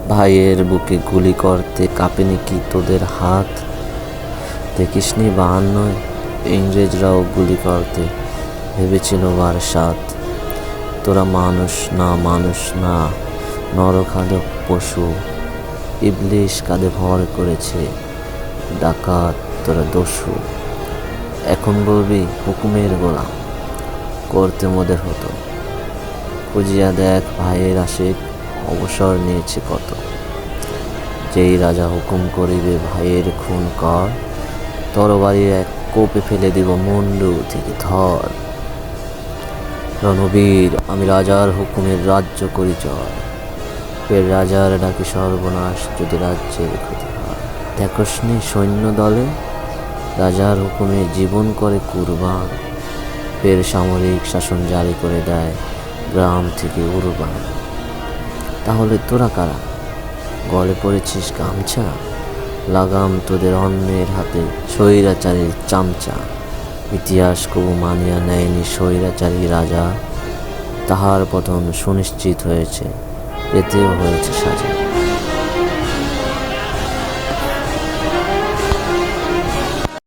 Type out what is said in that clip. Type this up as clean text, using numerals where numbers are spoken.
ভাইয়ের বুকে গুলি করতে কাঁপেনি কি তোদের হাত? দেখিসনি 52 ইংরেজরাও গুলি করতে ভেবেছিল বারাসাত। তোরা মানুষ না, নরখাদক পশু। ইবলিশ কাঁধে ভর করেছে, ডাকাত তোরা দস্যু। এখন বলবি হুকুমের গোলাম, করতে মোদের হতো। খুঁজিয়া দেখ ভাইয়ের আশিক অবসর নিয়েছে কত। যেই রাজা হুকুম করিবে ভাইয়ের খুন কর, তরবারির এক কোপে ফেলে দিব মুন্ডু থেকে ধর। রণবীর, আমি রাজার হুকুমের রাজ্য করি জয়। ফের রাজার ডাকি সর্বনাশ যদি রাজ্যের ক্ষতি হয়। দেখসনি সৈন্য দলে রাজার হুকুমে জীবন করে কুরবান। ফের সামরিক শাসন জারি করে দেয় গ্রাম থেকে উরবান। তাহলে তোরা কারা? গলে পড়েছিস গামছা, লাগাম তোদের অন্যের হাতে স্বৈরাচারীর চামচা। ইতিহাস কবু মানিয়া নেয়নি স্বৈরাচারী রাজা, তাহার পতন সুনিশ্চিত হয়েছে, পেতেও হয়েছে সাজা।